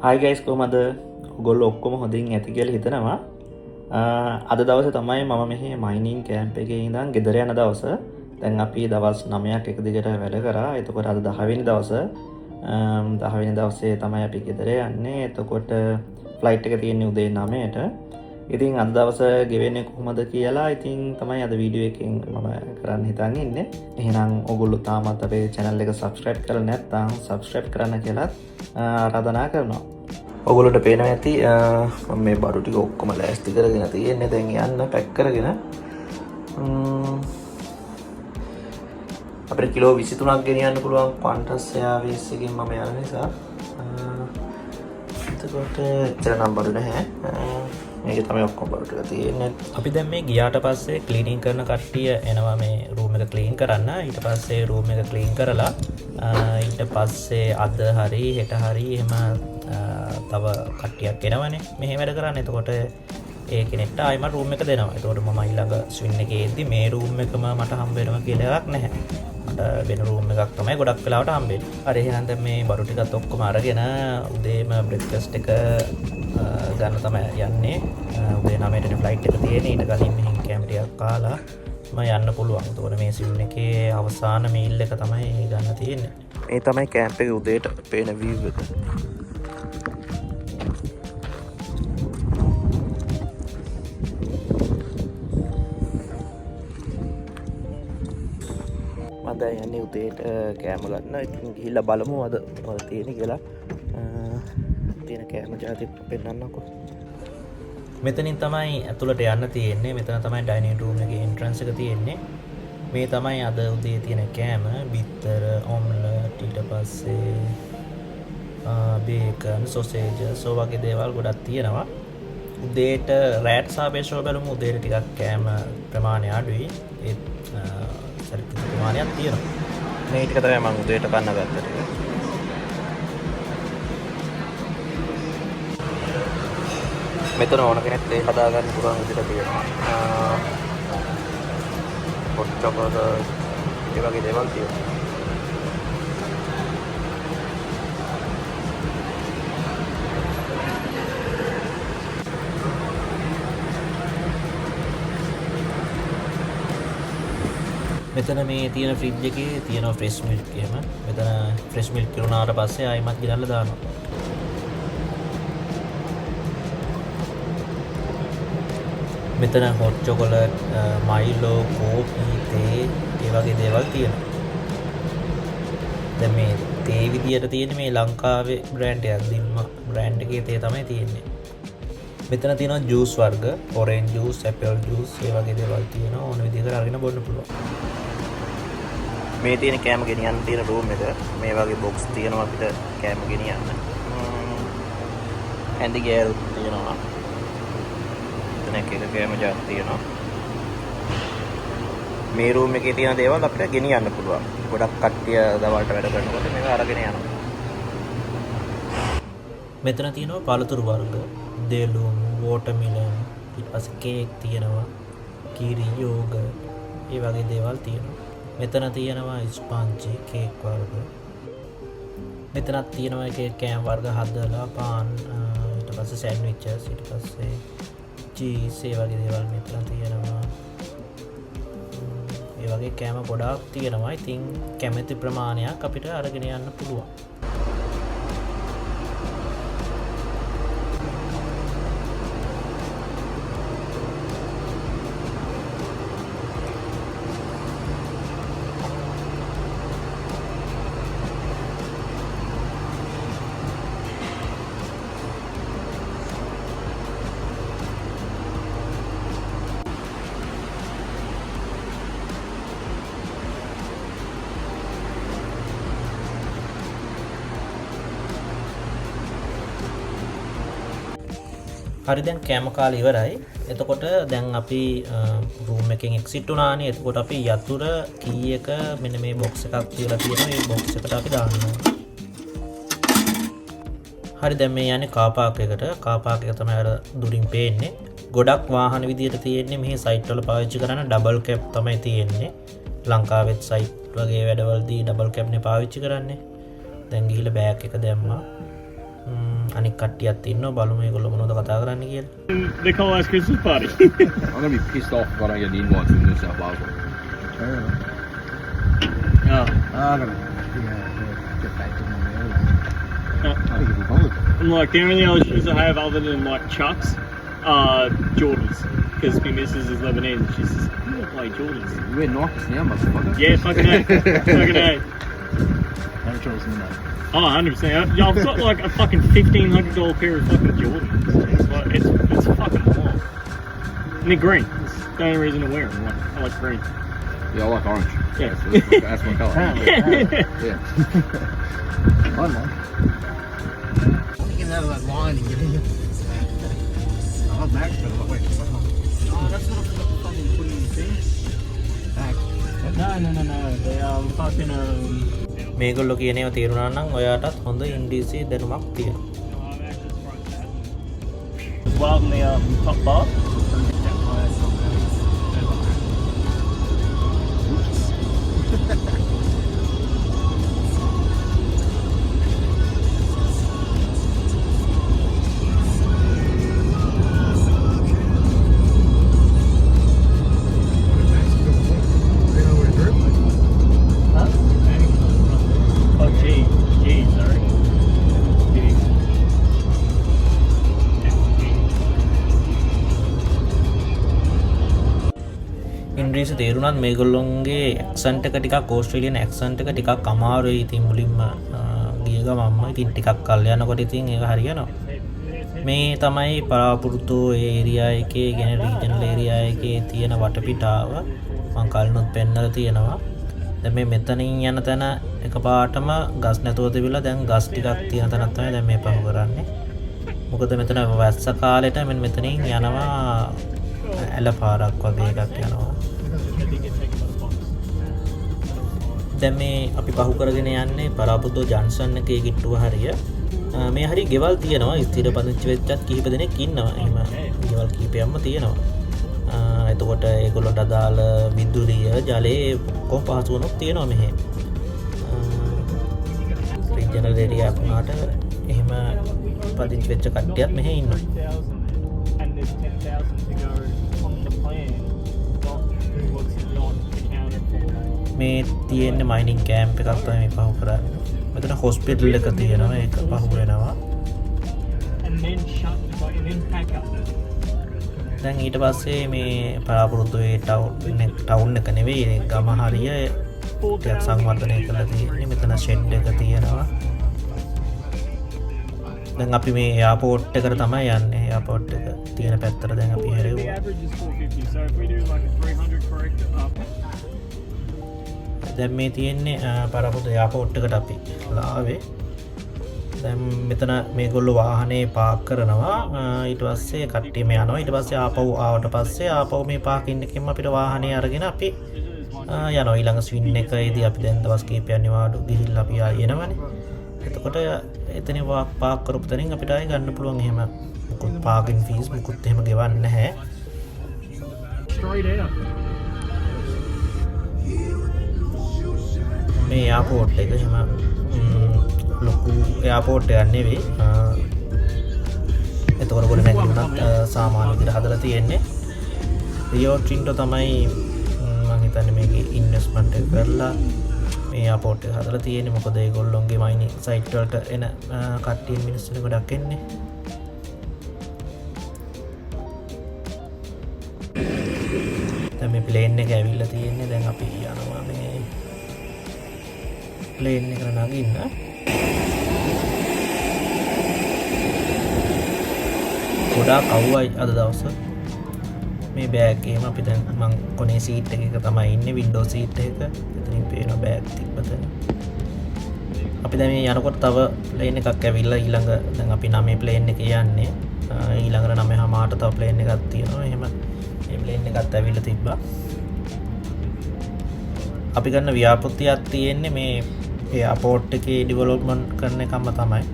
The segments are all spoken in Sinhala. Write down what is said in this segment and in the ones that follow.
හයි ගයිස් කොහමද ඔයගොල්ලෝ ඔක්කොම හොඳින් ඇති කියලා හිතනවා. අද දවසේ තමයි මම මෙහි මයිනින් කැම්ප් එකේ ඉඳන් ගෙදර යන දවස. දැන් අපි දවස් 9ක් එක දිගට වැඩ කරා. එතකොට අද 10 වෙනි දවස. 10 වෙනි දවසේ තමයි අපි ගෙදර යන්නේ. එතකොට ෆ්ලයිට් එක තියෙන්නේ උදේ 9ට. ඉතින් අද දවස ගෙවෙන්නේ කොහොමද කියලා ඉතින් තමයි අද වීඩියෝ එකෙන් මම කරන්න හිතන් ඉන්නේ. එහෙනම් ඔයගොල්ලෝ තාමත් අපේ channel එක subscribe කරලා නැත්නම් subscribe කරන්න කියලා ආරාධනා කරනවා. ඔයගොල්ලන්ට පේනවා ඇති මම මේ බඩු ටික ඔක්කොම ලෑස්ති කරගෙන තියෙන්නේ. දැන් යන්න පැක් කරගෙන අපිට කිලෝ 23ක් ගෙනියන්න පුළුවන් Qantas Airways එකෙන් මම යන නිසා එතකොට එච්චර නම් බඩු නැහැ. මේක තමයි ඔක්කොම බඩු ටික තියෙන්නේ. අපි දැන් මේ ගියාට පස්සේ ක්ලීනින් කරන කට්ටිය එනවා මේ රූම් එක ක්ලීන් කරන්න. ඊට පස්සේ රූම් එක ක්ලීන් කරලා ඊට පස්සේ අද හරි හෙට හරි එහෙම තව කට්ටියක් එනවනේ මෙහෙ වැඩ කරන්න. එතකොට ඒ කෙනෙක්ට ආයෙම රූම් එක දෙනවා. එතකොට මම ඊළඟ ස්වින් එකේ එද්දි මේ රූම් එකම මට හම්බ වෙනවා කියලා එකක් නැහැ. මට වෙන රූම් එකක් තමයි ගොඩක් වෙලාවට හම්බෙන්නේ. හරි එහෙනම් දැන් මේ බඩු ටිකත් ඔක්කොම අරගෙන උදේම බ්‍රෙක්ෆාස්ට් එක ගන්න තමයි යන්නේ. උදේ 9ට ෆ්ලයිට් එක තියෙන්නේ. ඊට කලින් මෙහින් කැමරි එකක් කාලා මම යන්න පුළුවන්. එතකොට මේ ස්වින් එකේ අවසාන මීල් එක තමයි ගන්න තියෙන්නේ. මේ තමයි කැම්ප් එකේ උදේට පේන view එක. මම යන්නේ උදේට කෑම ගන්න. ඉතින් ගිහිල්ලා බලමු අද මොනවද තියෙන්නේ කියලා. තියෙන කෑම ජාති පෙන්නන්නකෝ. මෙතනින් තමයි ඇතුළට යන්න තියෙන්නේ. මෙතන තමයි ඩයිනින් රූම් එකේ එන්ට්‍රන්ස් එක තියෙන්නේ. මේ තමයි අද උදේ තියෙන කෑම. බිත්තර, ඔම්ලට්, ඊට පස්සේ බේකන්, සොසේජස් වගේ දේවල් ගොඩක් තියෙනවා. උදේට රෑට් සාපේක්ෂව බලමු උදේට ටිකක් කෑම ප්‍රමාණය අඩුයි. ඒත් සරිත් ප්‍රමාණයක් තියෙනවා. මේ ටික තමයි මම උදේට කන්න ගත්ත ටික. මෙතන ඕන කෙනෙක් තේ හදා ගන්න පුළුවන් විදිහට තියෙනවා. හොට් චොකලට් ඒ වගේ දේවල් තියෙනවා. මෙතන මේ තියෙන ෆ්‍රිජ් එකේ තියෙනවා ෆ්‍රෙෂ් මිල්ක් එහෙම. මෙතන ෆ්‍රෙෂ් මිල්ක් කිරුණාට පස්සේ ආයෙමත් ගෙනල්ලා දානවා. මෙතන හොට් චොකලට්, මයිලෝ, කෝපි, තේ ඒ වගේ දේවල් තියෙනවා. දැන් මේ තේ විදියට තියෙන්නේ මේ ලංකාවේ බ්‍රෑන්ඩ් එකක්. දිම්මා බ්‍රෑන්ඩ් එකේ තේ තමයි තියෙන්නේ. මෙතන තියෙනවා ජූස් වර්ග, ඔරෙන්ජ් ජූස්, ඇපල් ජූස් ඒ වගේ දේවල් තියෙනවා. ඕන විදිහකට අරගෙන බොන්න පුළුවන්. මේ තියෙන කෑම ගෙනියන්න තියෙන රූම් එක මේ වගේ බොක්ස් තියෙනවා අපිට කෑම ගෙනියන්න. ඇඳි ගෑරුත් තියෙනවා. එතන එක කෑම ජාති තියෙනවා. මේ රූම් එකේ තියෙන දේවල් අපිට ගෙනියන්න පුළුවන්. ගොඩක් කට්ටිය දවල්ට වැඩ කරනකොට මේක අරගෙන යනවා. මෙතන තියෙනවා පළතුරු වර්ග, දෙලුම්, වෝටර්මිලන්, ඊට පස්සේ කේක් තියෙනවා, කිරි, යෝගට් ඒ වගේ දේවල් තියෙනවා. මෙතන තියෙනවා ස්පන්ජ්, කේක් වර්ග. මෙතනත් තියෙනවා එක කෑම වර්ග හදලා පාන්, ඊට පස්සේ සෑන්ඩ්විචස්, ඊට පස්සේ චීස් ඒ වගේ දේවල් මෙතන තියෙනවා. ඒ වගේ කෑම ගොඩාක් තියෙනවා. ඉතින් කැමති ප්‍රමාණයක් අපිට අරගෙන යන්න පුළුවන්. හරි දැන් කෑම කාලේ ඉවරයි. එතකොට දැන් අපි රූම් එකෙන් එක්සිට් වුණානේ. එතකොට අපි යතුර කී එක මෙන්න මේ බොක්ස් එකක් තියලා තියෙනවා. මේ බොක්ස් එකට අපි දානවා. හරි දැන් මේ යන්නේ කාර් පාක් එකට. කාර් පාක් එක තමයි අර දුරින් පේන්නේ. ගොඩක් වාහන විදියට තියෙන්නේ මෙහි සයිට් වල පාවිච්චි කරන ඩබල් කැප් තමයි තියෙන්නේ. ලංකාවෙත් සයිට් වගේ වැඩවලදී ඩබල් කැප්නේ පාවිච්චි කරන්නේ. දැන් ගිහිල්ලා බෑග් එක දැම්මා. අනික් කට්ටියත් ඉන්නවා බලමු මේගොල්ලෝ මොනවද කතා කරන්නේ කියලා. Nicola's Christmas party. I'm gonna be pissed off if I don't get an invite to New South Wales. Oh. Get back to my I'm like, the only other shoes I have other than like Chucks are Jordans. Because my missus is Lebanese and she says, you don't play Jordans. You wear Nikes now, motherfucker. Yeah, fucking A. Fucking A. No choice in that. Oh, 100%. I've got like a fucking $1,500 pair of fucking Jordans. It's like, it's fucking long. And they're green. It's the only reason to wear them. I like green. Yeah, I like orange. Yeah. That's my colour. Yeah. Fine, man. Get out of that line and get in. I'm back, but wait. Oh, that's not fucking putting the thing. Back. No. They fucking මේගොල්ලෝ කියන ඒවා තේරුණා නම් ඔයාටත් හොඳ ඉංග්‍රීසි දැනුමක් තියෙනවා. Well, in the top bar. Oh, gee, sorry. ඉංග්‍රීසි තේරුණත් මේගොල්ලොන්ගේ ඇක්සන්ට් එක ටිකක් ඕස්ට්‍රේලියන් ඇක්සන්ට් එක ටිකක් අමාරුයි. ඉතින් මුලින්ම ගිය ගමන්ම ඉතින් ටිකක් කල් යනකොට ඉතින් ඒක හරියනවා. මේ තමයි පරාපුරුතෝ ඒරියා එකේ ගැන රීජනල් ඒරියා එකේ තියෙන වටපිටාව. මං කලිනුත් පෙන්නලා තියෙනවා. දැන් මේ මෙතනින් යන තැන එකපාරටම ගස් නැතුව තිබිලා දැන් ගස් ටිකක් තියෙන තැනක් තමයි දැන් මේ පහු කරන්නේ. මොකද මෙතන වැස්ස කාලෙට මෙතනින් යනවා ඇල පාරක් වගේ එකක් යනවා. දැන් මේ අපි පහු කරගෙන යන්නේ පරාපුරුතෝ ජන්ක්ෂන් එකේ කිට්ටුව හරිය. මේ හරිය ගෙවල් තියෙනවා ස්ථිර පදිංචි වෙච්චත් කිහිප දෙනෙක් ඉන්නවා. එහෙම ගෙවල් කිහිපයක්ම තියෙනවා. එතකොට ඒගොල්ලන්ට අදාළ විදුලිය ජලය ඔක්කොම පහසුවනක් තියෙනවා මෙහෙ. රීජනල් ඒරියා වුණාට එහෙම පදිංචි වෙච්ච කට්ටියත් මෙහෙ ඉන්නවා. And there's 10,000 to go on the plan. What's not accounted for. මේ තියෙන්නේ මයිනින් කැම්ප් එකක් තමයි මේ පහු කරන්නේ. මෙතන හොස්පිටල් එක තියෙනවා ඒක පහු වෙනවා. And then shut and then pack up. දැන් ඊට පස්සේ මේ පරාපුරුතෝ ටවුන් එක නෙවෙයි ගම හරිය ටිකක් සංවර්ධනය කරලා තියෙන්නේ. මෙතන ෂෙඩ් එක තියෙනවා. දැන් අපි මේ එයාපෝට් එකට තමයි යන්නේ. එයාපෝට් එක තියෙන පැත්තට දැන් අපි The හැරෙව්වා. average is 450. So if we do like a 300 correct up. දැන් මේ තියෙන්නේ පරාපුරුතෝ එයාපෝට් එකට අපි ආවේ. දැන් මෙතන මේගොල්ලෝ වාහනේ පාක් කරනවා. ඊට පස්සේ කට්ටියම යනවා. ඊට පස්සේ ආපහු ආවට පස්සේ ආපහු මේ පාකින් එකෙන් අපිට වාහනේ අරගෙන අපි යනවා ඊළඟ ස්වින් එකේදී අපි දැන් දවස් කිහිපයක් නිවාඩු ගිහිල්ලා අපි ආයෙ එනවනේ. එතකොට එතන පාක් කරපු තැනින් අපිට ආයෙ ගන්න පුළුවන්. එහෙම මොකද පාකින් ෆීස් මොකුත් එහෙම ගෙවන්නේ නැහැ. Straight out. මේ එයාපෝට් එක එහෙම ලොකු එයාපෝට් එකක් නෙවෙයි. එතකොට ගොඩ නැගිලුණත් සාමාන්‍ය විදිහට හදලා තියෙන්නේ. රියෝ ටින්ටෝ තමයි මම හිතන්නේ මේකේ ඉන්වෙස්ට්මන්ට් එක කරලා මේ එයාපෝට් එක හදලා තියෙන්නේ. මොකද ඒගොල්ලොන්ගේ මයිනින් සයිට් වලට එන කට්ටිය මිනිස්සුනේ ගොඩක් එන්නේ. දැන් මේ ප්ලේන් එක ඇවිල්ලා තියෙන්නේ. දැන් අපි යනවා මේ ප්ලේන් එකට නගින්න. ගොඩාක් අවුවයි අද දවස. මේ බෑග් එකේම අපි දැන් මං කොනේ සීට් එකක තමයි ඉන්නේ. වින්ඩෝ සීට් එක. එතනින් පේන බෑග් තිබ්බතන. අපි දැන් මේ යනකොට තව ප්ලේන් එකක් ඇවිල්ලා ඊළඟ දැන් අපි 9 ප්ලේන් එකේ යන්නේ. ඊළඟට 9:00ට තව ප්ලේන් එකක් තියෙනවා. එහෙම මේ ප්ලේන් එකත් ඇවිල්ලා තිබ්බා. අපි ගන්න ව්‍යාපෘතියක් තියෙන්නේ මේ එයාපෝට් එකේ ඩෙවලොප්මන්ට් කරන එකම තමයි.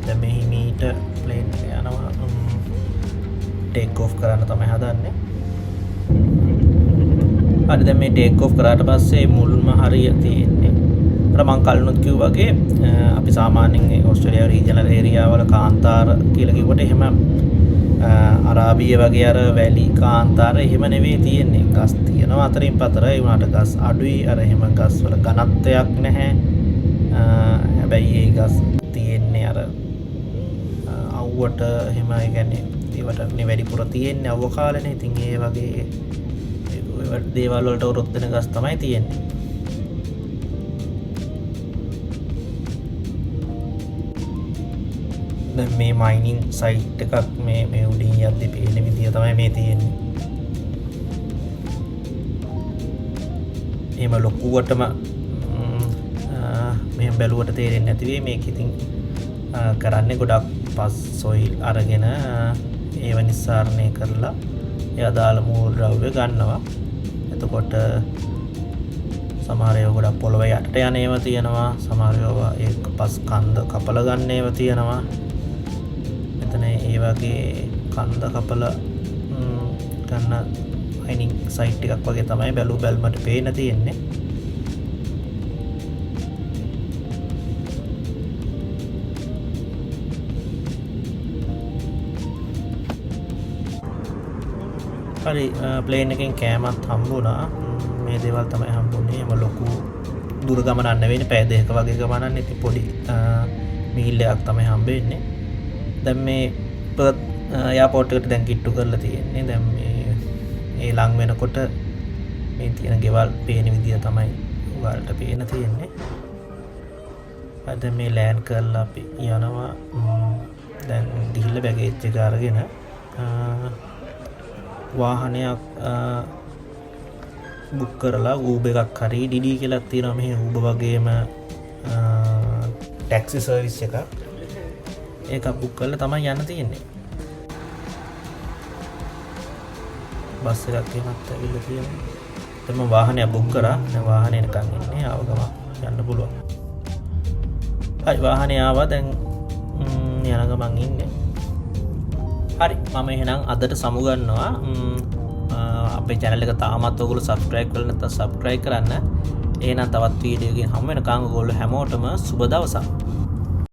දැන් මේ හිමීට ප්ලේන් එක යනවා ටේක් ඔෆ් කරන්න තමයි හදන්නේ. හරි දැන් මේ ටේක් ඔෆ් කරාට පස්සේ මුල්ම හරිය තියෙන්නේ අර මං කලිනුත් කිව්වා වගේ අපි සාමාන්‍යයෙන් ඕස්ට්‍රේලියාව රීජනල් ඒරියා වල කාන්තාර කියලා කිව්වට එහෙම අරාබිය වගේ අර වැලි කාන්තාර එහෙම නෙවෙයි තියෙන්නේ. ගස් තියෙනවා අතරින් පතර ඒ වුණාට ගස් අඩුයි. අර එහෙම ගස් වල ඝනත්වයක් නැහැ. හැබැයි ඒ ගස් තියෙන්නේ අර අවුවට එහෙම ඒ කියන්නේ ඒවට නේ වැඩිපුර තියෙන්නේ අවුව කාලේනේ. ඉතින් ඒ වගේ දේවල් වලට උරුත් වෙන ගස් තමයි තියෙන්නේ. දැන් මේ මයිනින් සයිට් එකක් මේ උඩින් යද්දි පේන විදිය තමයි මේ තියෙන්නේ. එහෙම ලොකුවටම මෙහෙම බැලුවට තේරෙන්නේ නැති වෙයි. මේක ඉතින් කරන්නේ ගොඩක් පස් සොයිල් අරගෙන ඒව නිස්සාරණය කරලා ඒ අදාළ මූලද්‍රව්‍ය ගන්නවා. එතකොට සමහර ඒවා ගොඩක් පොළොවේ යටට යන ඒවා තියෙනවා. සමහර ඒවා ඒක පස් කන්ද කපල ගන්න ඒවා තියෙනවා. මෙතන ඒ වගේ කන්ද කපල ගන්න මයිනින් සයිට් එකක් වගේ තමයි බැලු බැලමට පේන තියෙන්නේ. හරි ප්ලේන් එකෙන් කෑමත් හම්බුණා. මේ දේවල් තමයි හම්බුනේ. එම ලොකු දුර ගමනක් නෙවෙයි, පැය දෙකක වගේ ගමනක්. ඉතින් පොඩි මීල් එකක් තමයි හම්බෙන්නේ. දැන් මේ පර්ත් එයාපෝට් එකට දැන් කිට්ටු කරලා තියෙන්නේ. දැන් මේ ලඟ වෙනකොට මේ තියෙන ගෙවල් පේන විදිය තමයි ඔයාලට පේන තියෙන්නේ. අද මේ ලෑන්ඩ් කරලා අපි යනවා. දැන් ගිහිල්ලා බැගේජ් එක අරගෙන වාහනයක් බුක් කරලා Uber එකක් හරි Didi කියලා තියෙනවා මෙහි Uber වගේම ටැක්සි සර්විස් එකක්. ඒක බුක් කරලා තමයි යන්න තියෙන්නේ. බස් එකක් එහෙමත් ඇවිල්ලා තියෙනවා. දැන් මම වාහනයක් බුක් කරා. දැන් වාහනේ නිකන් ඉන්නේ. ආව ගම යන්න පුළුවන්. හරි වාහනේ ආවා. දැන් යන ගමන් ඉන්නේ. හරි මම එහෙනම් අදට සමුගන්නවා. අපේ channel එක තාමත් ඔයගොල්ලෝ subscribe කරලා නැත්නම් subscribe කරන්න. එහෙනම් තවත් වීඩියෝ එකකින් හමු වෙනකන් ඔයගොල්ලෝ හැමෝටම සුබ දවසක්.